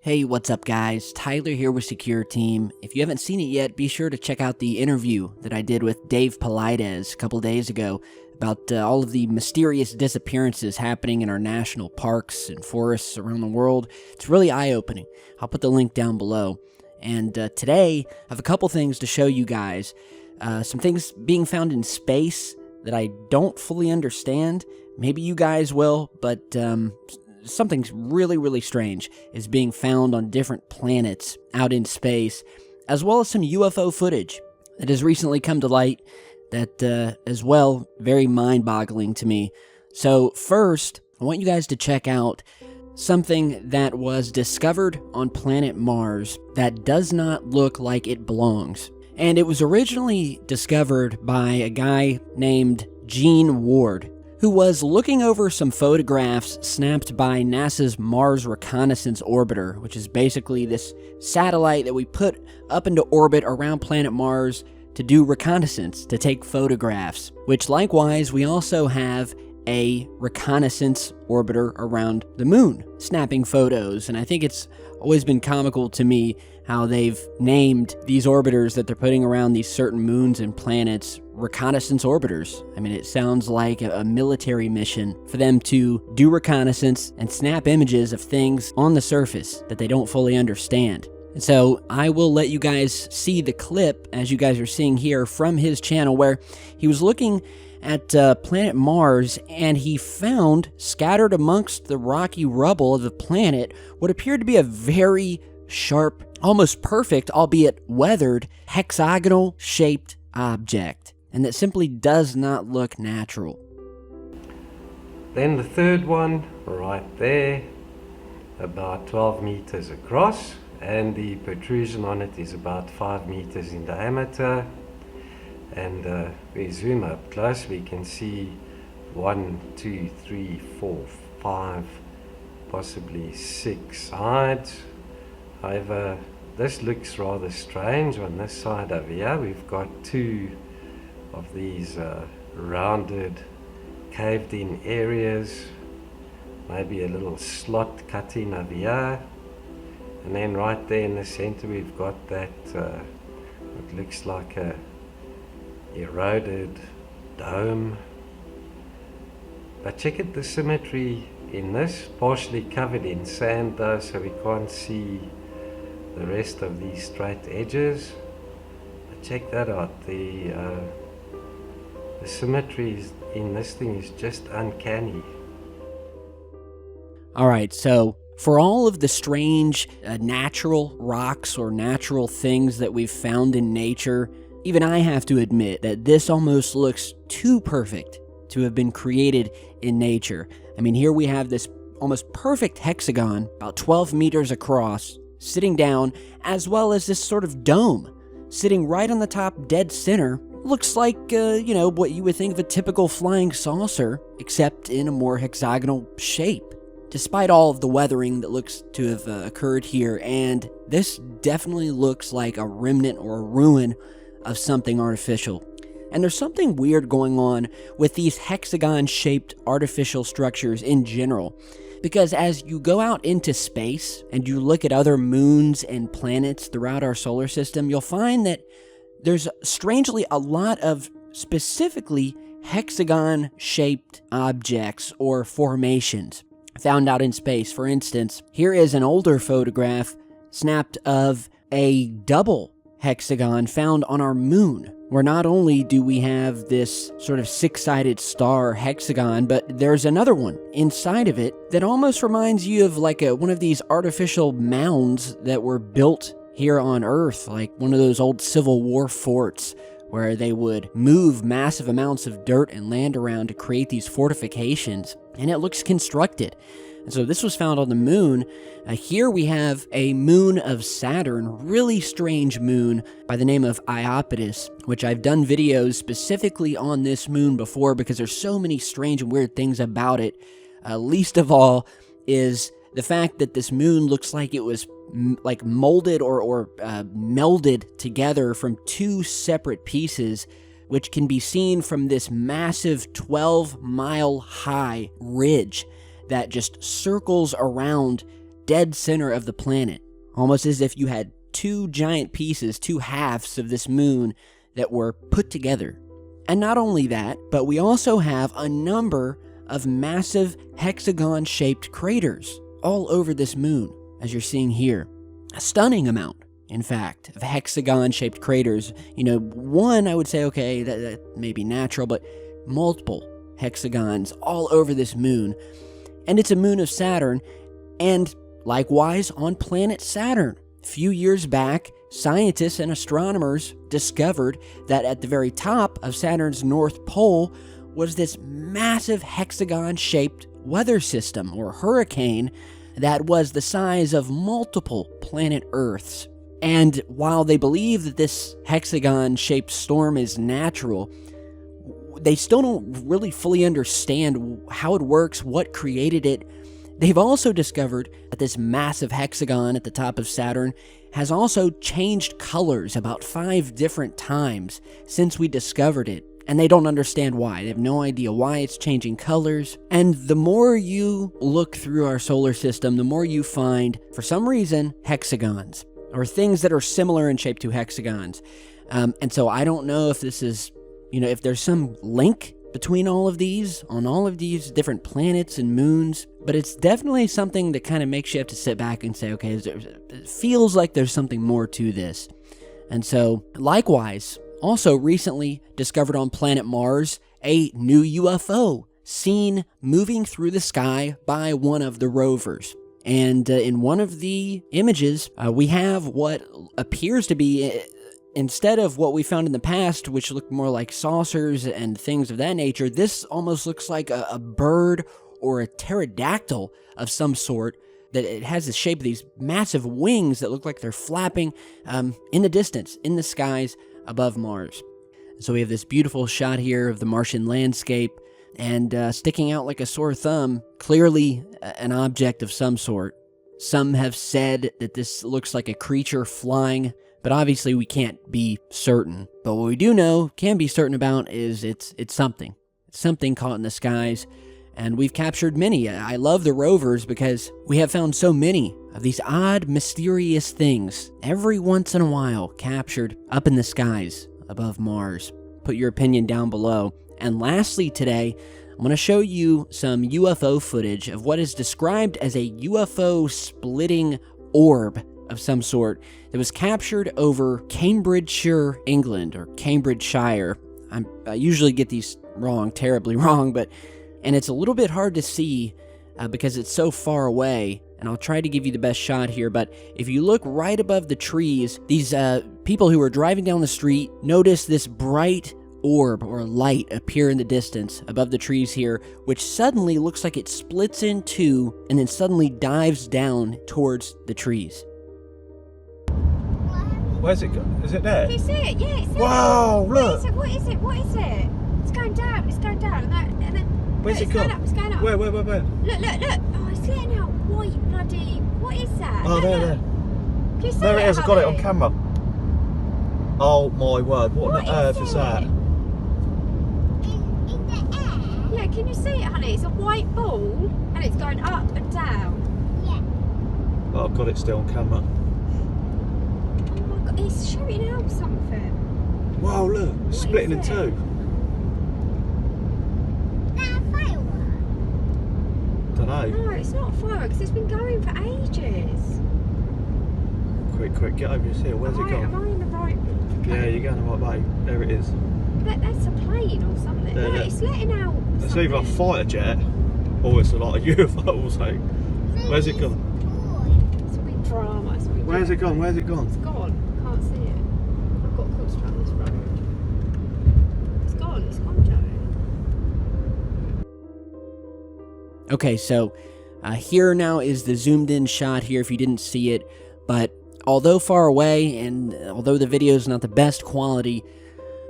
Hey, what's up guys? Tyler here with Secureteam. If you haven't seen it yet, be sure to check out the interview that I did with Dave Paulides a couple days ago about all of the mysterious disappearances happening in our national parks and forests around the world. It's really eye-opening. I'll put the link down below. And today, I have a couple things to show you guys. Some things being found in space that I don't fully understand. Maybe you guys will, but something really, really strange is being found on different planets out in space, as well as some UFO footage that has recently come to light that, as well, very mind-boggling to me. So first, I want you guys to check out something that was discovered on planet Mars that does not look like it belongs. And it was originally discovered by a guy named Gene Ward, who was looking over some photographs snapped by NASA's Mars Reconnaissance Orbiter, which is basically this satellite that we put up into orbit around planet Mars to do reconnaissance, to take photographs, which likewise we also have a reconnaissance orbiter around the moon, snapping photos. And I think it's always been comical to me how they've named these orbiters that they're putting around these certain moons and planets reconnaissance orbiters. I mean, it sounds like a military mission for them to do reconnaissance and snap images of things on the surface that they don't fully understand. And so I will let you guys see the clip, as you guys are seeing here, from his channel, where he was looking at planet Mars, and he found, scattered amongst the rocky rubble of the planet, what appeared to be a very sharp, almost perfect, albeit weathered, hexagonal-shaped object, and that simply does not look natural. Then the third one, right there, about 12 meters across, and the protrusion on it is about 5 meters in diameter. And we zoom up close, we can see 1, 2, 3, 4, 5, possibly 6 sides. However, this looks rather strange. On this side over here, we've got 2 of these rounded, caved-in areas, maybe a little slot cut in over here. And then right there in the center, we've got that what looks like a eroded dome. But check out the symmetry in this, partially covered in sand though, so we can't see the rest of these straight edges. But check that out, the symmetry in this thing is just uncanny. Alright, so for all of the strange natural rocks or natural things that we've found in nature, even I have to admit that this almost looks too perfect to have been created in nature. I mean, here we have this almost perfect hexagon, about 12 meters across, sitting down, as well as this sort of dome, sitting right on the top dead center. Looks like, what you would think of a typical flying saucer, except in a more hexagonal shape. Despite all of the weathering that looks to have occurred here, and this definitely looks like a remnant or a ruin of something artificial. And there's something weird going on with these hexagon-shaped artificial structures in general, because as you go out into space and you look at other moons and planets throughout our solar system, you'll find that there's strangely a lot of specifically hexagon-shaped objects or formations found out in space. For instance, here is an older photograph snapped of a double hexagon found on our moon, where not only do we have this sort of 6-sided star hexagon, but there's another one inside of it that almost reminds you of like one of these artificial mounds that were built here on Earth, like one of those old Civil War forts where they would move massive amounts of dirt and land around to create these fortifications, and it looks constructed. And so this was found on the moon. Here we have a moon of Saturn, really strange moon by the name of Iapetus, which I've done videos specifically on this moon before because there's so many strange and weird things about it. Least of all is the fact that this moon looks like it was like molded or melded together from 2 separate pieces, which can be seen from this massive 12-mile high ridge that just circles around dead center of the planet, almost as if you had two giant pieces, two halves of this moon that were put together. And not only that, but we also have a number of massive hexagon-shaped craters all over this moon, as you're seeing here. A stunning amount, in fact, of hexagon-shaped craters. One, I would say, okay, that may be natural, but multiple hexagons all over this moon. And it's a moon of Saturn, and likewise on planet Saturn. A few years back, scientists and astronomers discovered that at the very top of Saturn's North Pole was this massive hexagon-shaped weather system, or hurricane, that was the size of multiple planet Earths. And while they believe that this hexagon-shaped storm is natural, they still don't really fully understand how it works, what created it. They've also discovered that this massive hexagon at the top of Saturn has also changed colors about 5 different times since we discovered it. And they don't understand why. They have no idea why it's changing colors. And the more you look through our solar system, the more you find, for some reason, hexagons, or things that are similar in shape to hexagons. And so I don't know if this is, if there's some link between all of these, on all of these different planets and moons, but it's definitely something that kind of makes you have to sit back and say, okay, it feels like there's something more to this. And so, likewise, also recently discovered on planet Mars, a new UFO seen moving through the sky by one of the rovers. And in one of the images, we have what appears to be, instead of what we found in the past, which looked more like saucers and things of that nature, this almost looks like a bird or a pterodactyl of some sort. That it has the shape of these massive wings that look like they're flapping in the distance, in the skies above Mars. So we have this beautiful shot here of the Martian landscape, and sticking out like a sore thumb, clearly an object of some sort. Some have said that this looks like a creature flying, but obviously we can't be certain. But what we do know, can be certain about, is it's something. It's something caught in the skies, and we've captured many. I love the rovers because we have found so many of these odd, mysterious things, every once in a while, captured up in the skies above Mars. Put your opinion down below. And lastly today, I'm going to show you some UFO footage of what is described as a UFO splitting orb of some sort that was captured over Cambridgeshire, England, or Cambridgeshire. I usually get these wrong, terribly wrong, and it's a little bit hard to see because it's so far away, and I'll try to give you the best shot here, but if you look right above the trees, these people who are driving down the street notice this bright orb or light appear in the distance above the trees here, which suddenly looks like it splits in two and then suddenly dives down towards the trees. Where's it go? Is it there? You see it? Yeah, it's there. Wow, look! What is it? What is it? It's going down, and then Where's look, it gone? It's going up. Where? Look. Oh, it's letting out white bloody... What is that? Oh, there. Can you see There it is, I got it on honey? camera. Oh my word, what on earth is that? In the air? Yeah, can you see it, honey? It's a white ball, and it's going up and down. Yeah. Oh, I've got it still on camera. Oh my god, it's shooting out something. Wow, look, it's What splitting in is it? two. That a firework? Don't know. No, it's not a firework, because it's been going for ages. Quick, get over here. Where's it Am I gone? in the right... Yeah, you're going the right way. There it is. That's a plane or something. There, No, there. it's letting out It's something. either a fighter jet or it's a lot of UFO. So, where's it gone? It's a big drama. It's a big Where's it drama. gone? Where's it gone? It's gone. Can't see it. I've got to concentrate on this road. It's gone, Joey. Okay, so here now is the zoomed in shot here if you didn't see it, but although far away and although the video is not the best quality,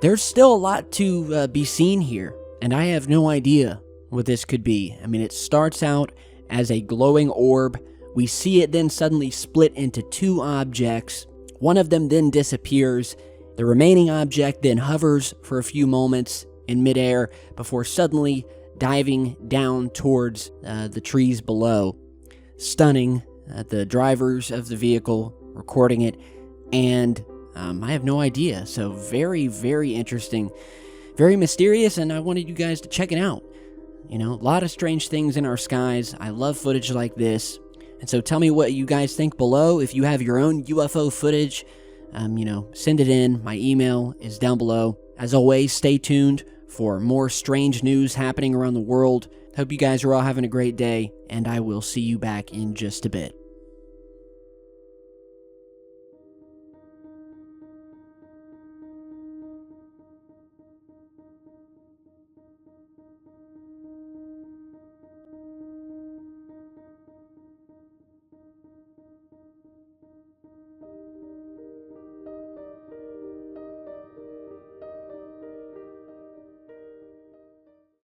there's still a lot to be seen here, and I have no idea what this could be. I mean, it starts out as a glowing orb. We see it then suddenly split into two objects. One of them then disappears. The remaining object then hovers for a few moments in midair before suddenly diving down towards the trees below. Stunning. the drivers of the vehicle recording it, and I have no idea. So very, very interesting, very mysterious, and I wanted you guys to check it out. You know, a lot of strange things in our skies. I love footage like this. And so tell me what you guys think below. If you have your own UFO footage, send it in. My email is down below. As always, stay tuned for more strange news happening around the world. Hope you guys are all having a great day, and I will see you back in just a bit.